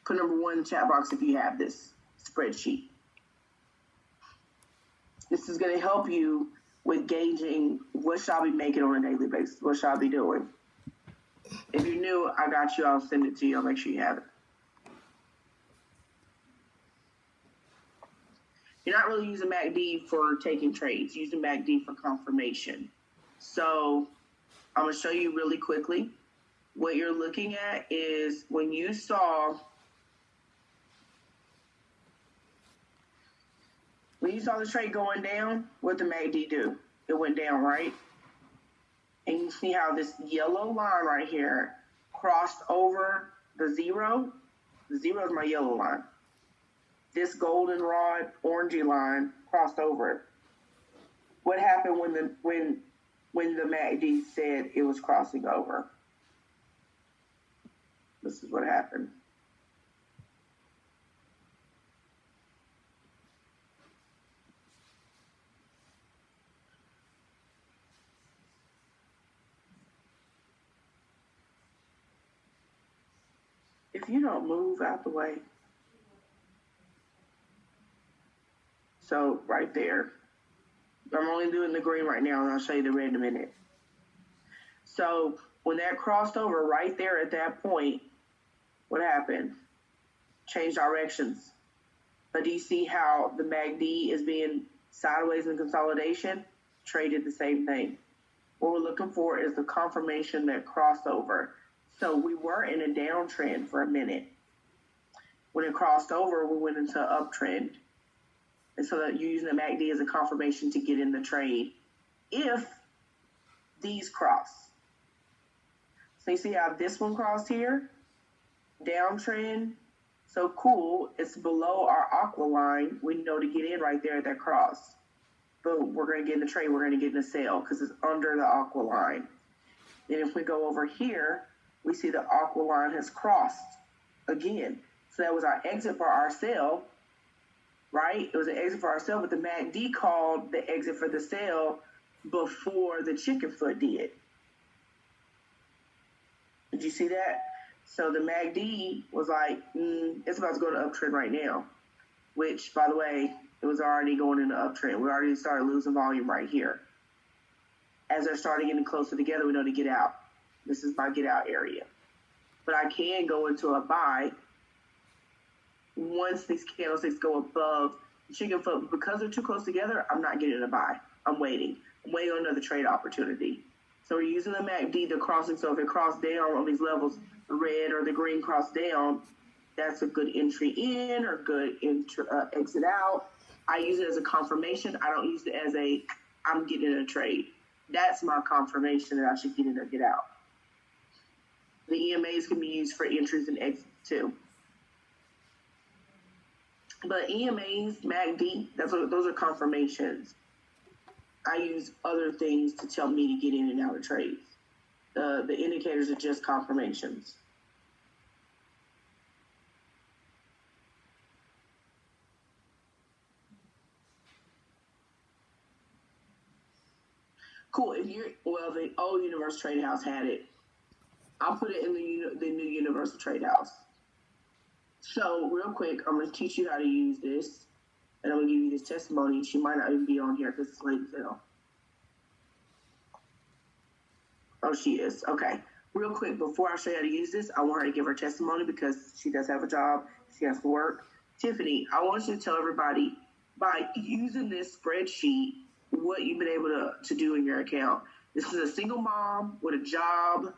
Put number 1 in the chat box if you have this spreadsheet. This is going to help you with gauging what should I be making on a daily basis. What should I be doing? If you're new, I got you. I'll send it to you. I'll make sure you have it. You're not really using MACD for taking trades. You're using MACD for confirmation. So I'm going to show you really quickly. What you're looking at is when you saw the trade going down, what did MACD do? It went down, right? And you see how this yellow line right here crossed over the zero. The zero is my yellow line. This goldenrod orangey line crossed over it. What happened when the MACD said it was crossing over? This is what happened. If you don't move out the way. So right there. I'm only doing the green right now, and I'll show you the red in a minute. So when that crossed over right there at that point, what happened? Changed directions. But do you see how the MACD is being sideways in consolidation? Traded the same thing. What we're looking for is the confirmation that crossed over. So we were in a downtrend for a minute. When it crossed over, we went into an uptrend. And so that you're using the MACD as a confirmation to get in the trade if these cross. So you see how this one crossed here? Downtrend. So cool. It's below our aqua line. We know to get in right there at that cross. Boom. We're going to get in the trade. We're going to get in the sale because it's under the aqua line. Then if we go over here, we see the aqua line has crossed again. So that was our exit for our sale. Right? It was an exit for our sale, but the MACD called the exit for the sale before the chicken foot did. Did you see that? So the MACD was like, it's about to go to uptrend right now, which, by the way, it was already going into uptrend. We already started losing volume right here. As they're starting getting closer together, we know to get out. This is my get out area. But I can go into a buy once these candlesticks go above the chicken foot. Because they're too close together, I'm not getting a buy. I'm waiting. I'm waiting on another trade opportunity. So we're using the MACD to crossing. So if it crossed down on these levels, the red or the green crossed down, that's a good entry in or good exit out. I use it as a confirmation. I don't use it as a I'm getting a trade. That's my confirmation that I should get in or get out. The EMAs can be used for entries and exits too. But EMAs, MACD, those are confirmations. I use other things to tell me to get in and out of trades. The indicators are just confirmations. Cool. The old Universal Trade House had it. I'll put it in the new Universal Trade House. So real quick, I'm going to teach you how to use this, and I'm going to give you this testimony. She might not even be on here because it's late as hell. Oh, she is. Okay. Real quick, before I show you how to use this, I want her to give her testimony because she does have a job. She has to work. Tiffany, I want you to tell everybody, by using this spreadsheet, what you've been able to do in your account. This is a single mom with a job,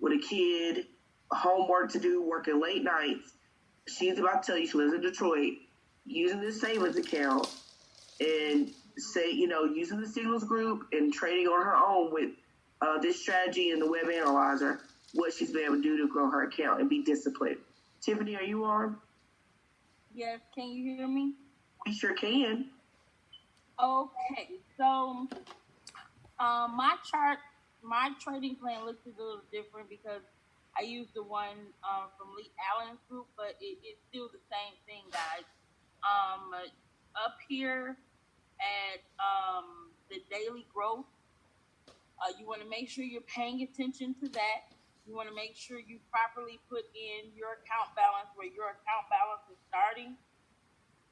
with a kid, homework to do, working late nights. She's about to tell you she lives in Detroit, using this savings account and using the Signals Group and trading on her own with this strategy and the web analyzer, what she's been able to do to grow her account and be disciplined. Tiffany, are you on? Yes, can you hear me? We sure can. Okay, so my trading plan looks a little different because I use the one from Lee Allen's group, but it's still the same thing, guys. Up here at the daily growth, you want to make sure you're paying attention to that. You want to make sure you properly put in your account balance where your account balance is starting.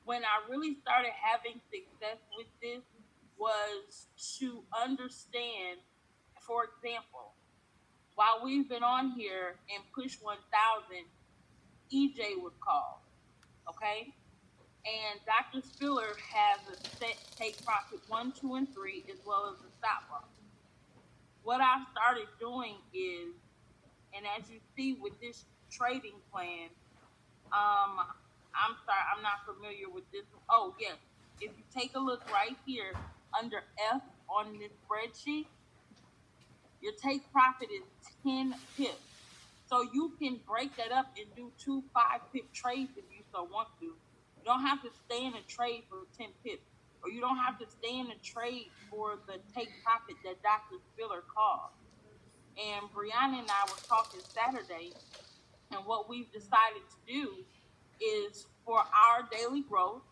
When I really started having success with this was to understand, for example, while we've been on here in Push 1000, EJ was called, okay? And Dr. Spiller has a set take profit 1, 2, and 3, as well as a stop loss. What I started doing is, and as you see with this trading plan, I'm sorry, I'm not familiar with this. Oh, yes. If you take a look right here under F on this spreadsheet, your take profit is 10 pips. So you can break that up and do 2 5-pip trades if you so want to. You don't have to stay in a trade for 10 pips, or you don't have to stay in a trade for the take profit that Dr. Spiller called. And Brianna and I were talking Saturday, and what we've decided to do is for our daily growth,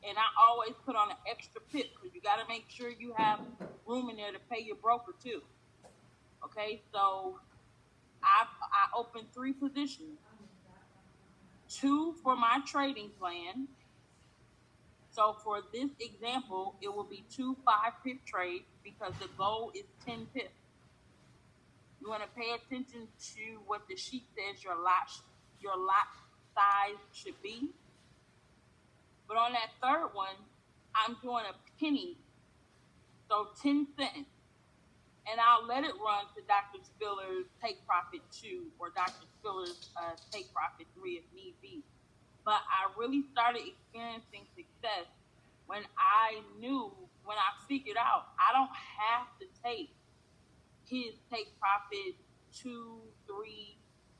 and I always put on an extra pip because you got to make sure you have room in there to pay your broker too. Okay, so I opened 3 positions, 2 for my trading plan. So for this example, it will be 2 5-pip trades because the goal is 10 pips. You want to pay attention to what the sheet says your lot size should be. But on that third one, I'm doing a penny, so 10 cents. And I'll let it run to Dr. Spiller's take profit 2 or Dr. Spiller's take profit 3 if need be. But I really started experiencing success when I figured out I don't have to take his take profit 2, 3,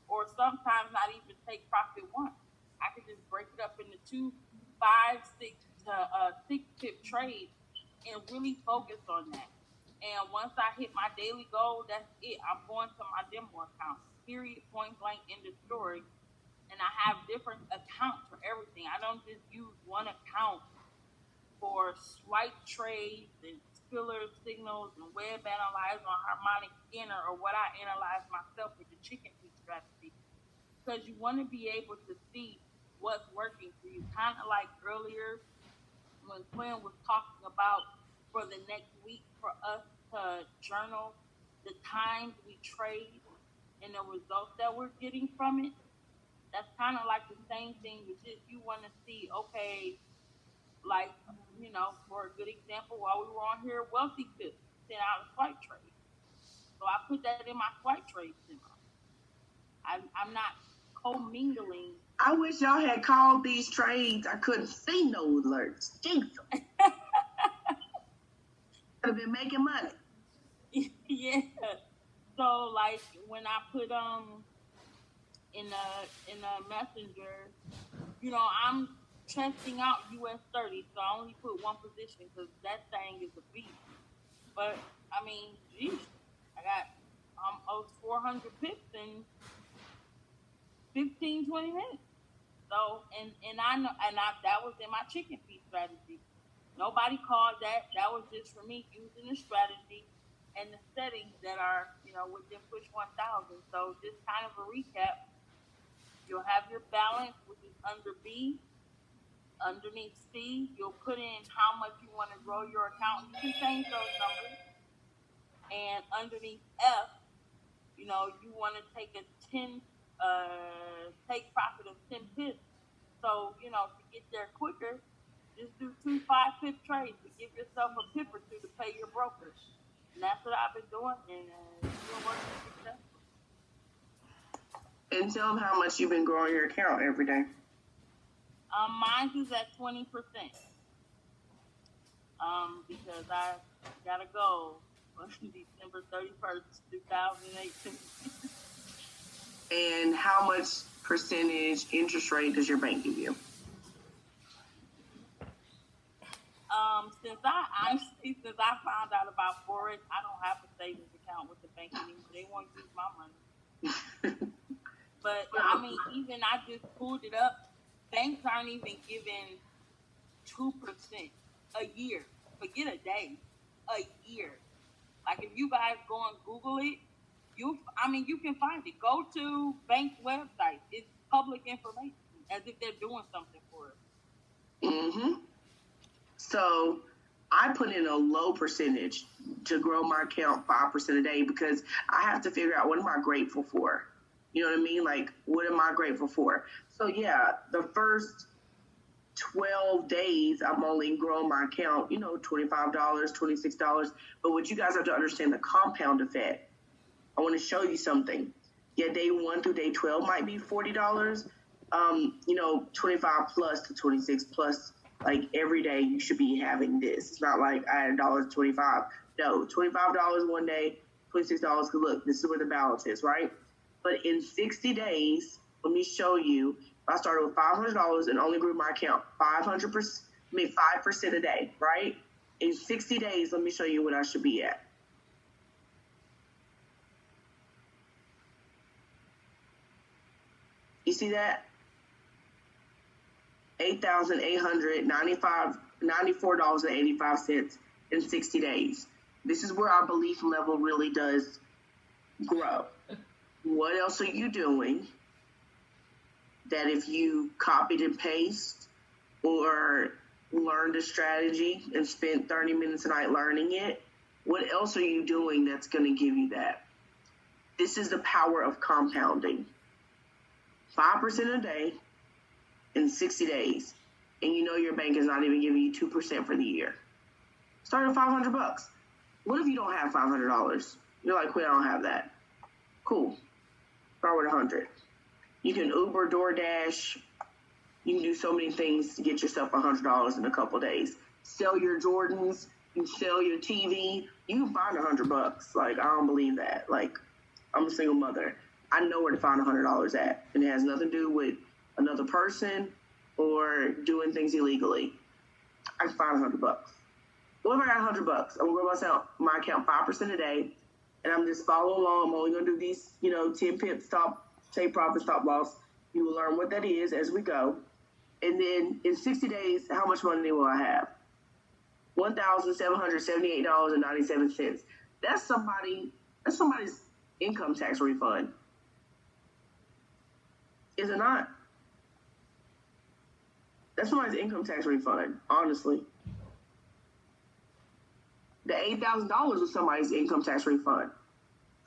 or sometimes not even take profit 1. I could just break it up into 2, 5, 6 to 6-pip trades and really focus on that. And once I hit my daily goal, that's it. I'm going to my demo account. Period, point blank, end of story. And I have different accounts for everything. I don't just use one account for swipe trades and Spiller signals and web analyzer on harmonic scanner, or what I analyze myself with the chicken feed strategy. Because you want to be able to see what's working for you. Kind of like earlier when Quinn was talking about for the next week for us to journal the times we trade and the results that we're getting from it. That's kind of like the same thing with this. You want to see, okay, like, for a good example, while we were on here, Wealthy Pips sent out a swipe trade. So I put that in my swipe trade center. I'm not commingling. I wish y'all had called these trades. I couldn't see no alerts. Jesus. I've been making money. Yeah. So like when I put in a messenger, I'm testing out US 30, so I only put 1 position because that thing is a beast. But I mean, geez, I got almost 400 pips in 15, 20 minutes. So and I know, and that was in my chicken feed strategy. Nobody called that. That was just for me using the strategy and the settings that are, within Push 1000. So just kind of a recap. You'll have your balance, which is under B. Underneath C, you'll put in how much you want to grow your account. You can change those numbers. And underneath F, you want to take a 10, take profit of 10 pips. So, to get there quicker, just do 2 5-pip trades to give yourself a pip or 2 to pay your brokers. And that's what I've been doing, and it's been working successfully. And tell them how much you've been growing your account every day. Mine is at 20%. Because I gotta go on December 31st, 2018. And how much percentage interest rate does your bank give you? Since I found out about Forex, I don't have a savings account with the bank anymore. They won't use my money. But I mean, even I just pulled it up. Banks aren't even giving 2% a year. Forget a day, a year. Like if you guys go and Google it, You can find it. Go to bank websites. It's public information, as if they're doing something for us. Mm-hmm. So I put in a low percentage to grow my account 5% a day because I have to figure out what am I grateful for. You know what I mean? Like, what am I grateful for? So yeah, the first 12 days, I'm only growing my account, $25, $26. But what you guys have to understand, the compound effect. I want to show you something. Yeah, day 1 through day 12 might be $40. 25 plus to 26 plus, like every day you should be having this. It's not like I had $1.25. No, $25 one day, $26. Because look, this is where the balance is, right? But in 60 days, let me show you. I started with $500 and only grew my account 5% a day, right? In 60 days, let me show you what I should be at. You see that? $8,894.85 in 60 days. This is where our belief level really does grow. What else are you doing that if you copied and paste or learned a strategy and spent 30 minutes a night learning it, what else are you doing that's going to give you that? This is the power of compounding. 5% a day in 60 days, and your bank is not even giving you 2% for the year. Start at $500. What if you don't have $500? You're like, Quinn, I don't have that. Cool. Start with $100. You can Uber, DoorDash. You can do so many things to get yourself $100 in a couple days. Sell your Jordans. You sell your TV. You can find $100. Like, I don't believe that. Like, I'm a single mother. I know where to find $100 at, and it has nothing to do with another person or doing things illegally. I can find $100. What if I got $100? I'm gonna grow my account 5% a day, and I'm just following along. I'm only gonna do these, 10 pips, take profit, stop loss. You will learn what that is as we go, and then in 60 days, how much money will I have? $1,778.97. That's somebody's income tax refund. Is it not? That's somebody's income tax refund, honestly. The $8,000 was somebody's income tax refund.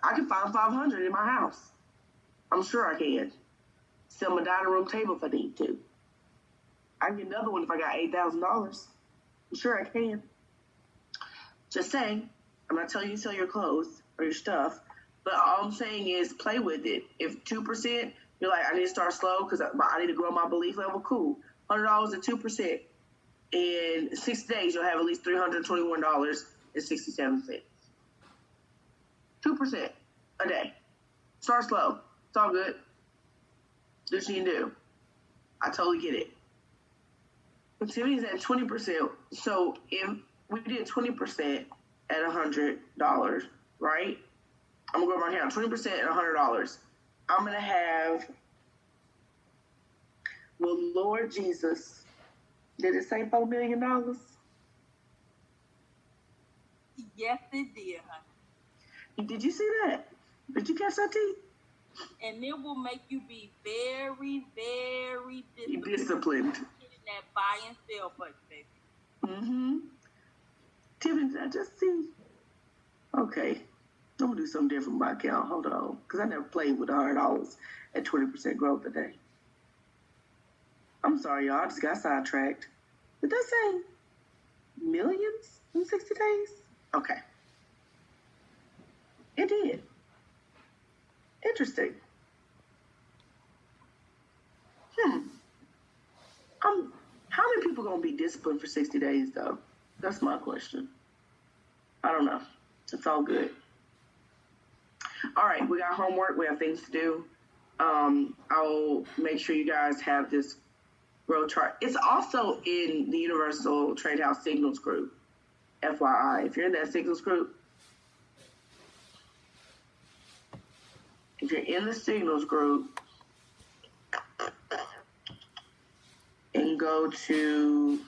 I can find $500 in my house. I'm sure I can. Sell my dining room table if I need to. I can get another one if I got $8,000. I'm sure I can. Just saying. I'm not telling you to sell your clothes or your stuff, but all I'm saying is play with it. If 2%, you're like, I need to start slow because I need to grow my belief level, cool. $100 at 2%. In 6 days, you'll have at least $321.67. 2% a day. Start slow. It's all good. Do what you can do. I totally get it. But Tiffany's at 20%. So if we did 20% at $100, right? I'm going to go my account. 20% at $100. I'm going to have, well, Lord Jesus, did it say $4 million? Yes, it did, honey. Did you see that? Did you catch that, T? And it will make you be very, very disciplined. Hitting that buy and sell button, baby. Mm-hmm. Tiffany, did I just see? Okay. I'm going to do something different with my account. Hold on. Because I never played with $100 at 20% growth a day. I'm sorry, y'all. I just got sidetracked. Did that say millions in 60 days? Okay. It did. Interesting. How many people going to be disciplined for 60 days, though? That's my question. I don't know. It's all good. All right, we got homework. We have things to do. I'll make sure you guys have this growth chart. It's also in the Universal Trade House Signals group, FYI. If you're in that Signals group, and go to,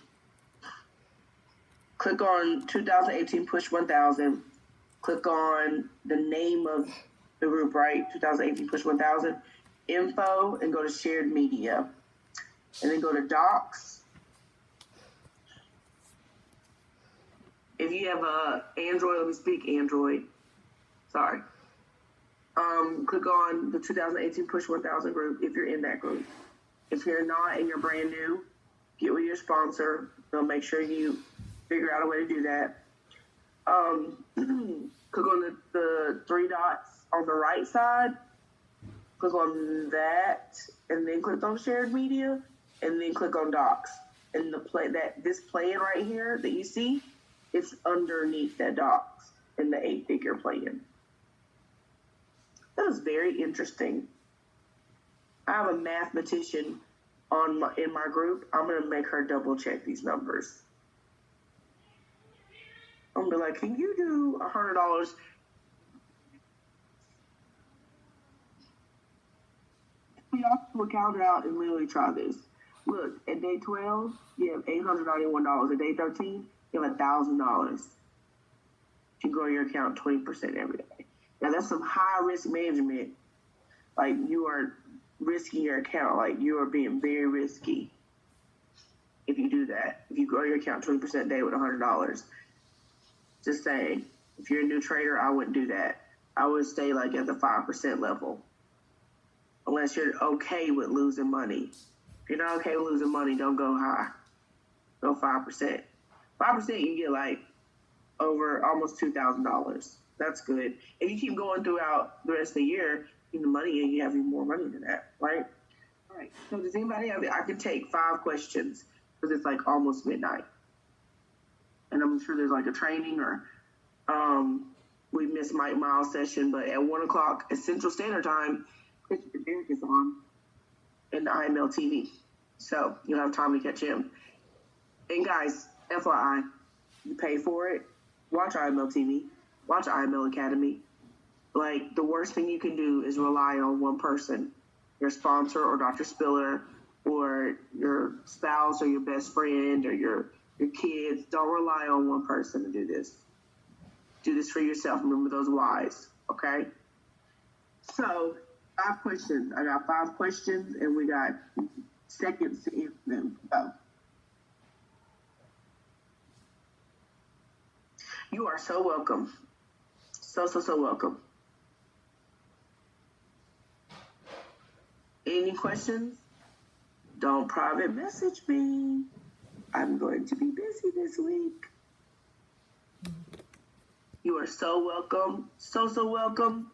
click on 2018 Push 1000, click on the name of the group, right? 2018 Push 1000. Info, and go to shared media. And then go to docs. If you have a Android, let me speak Android. Sorry. Click on the 2018 Push 1000 group if you're in that group. If you're not and you're brand new, get with your sponsor. They'll make sure you figure out a way to do that. Click on the three dots on the right side. Click on that, and then click on shared media, and then click on docs. And this plan right here that you see, it's underneath that docs in the 8-figure plan. That was very interesting. I have a mathematician in my group. I'm gonna make her double check these numbers. I'm gonna be like, can you do $100? Y'all will count it out and literally try this. Look, at day 12, you have $891. At day 13, you have $1,000. You grow your account 20% every day. Now, that's some high-risk management. Like, you are risking your account. Like, you are being very risky if you do that. If you grow your account 20% a day with $100. Just saying, if you're a new trader, I wouldn't do that. I would stay, like, at the 5% level. Unless you're okay with losing money. If you're not okay with losing money, don't go high. Go 5%. 5%, you get like over almost $2,000. That's good. If you keep going throughout the rest of the year, in the money, and you have even more money than that, right? All right. So does anybody have it? I can take 5 questions because it's like almost midnight. And I'm sure there's like a training or we missed Mike Miles' session, but at 1 o'clock at Central Standard Time, Christopher Derrick is on in the IML TV. So you'll have time to catch him. And guys, FYI, you pay for it, watch IML TV, watch IML Academy. Like, the worst thing you can do is rely on one person, your sponsor or Dr. Spiller or your spouse or your best friend or your kids. Don't rely on one person to do this. Do this for yourself. Remember those whys, okay? So, 5 questions. I got 5 questions, and we got seconds to answer them. So, you are so welcome. So welcome. Any questions? Don't private message me. I'm going to be busy this week. You are so welcome. So welcome.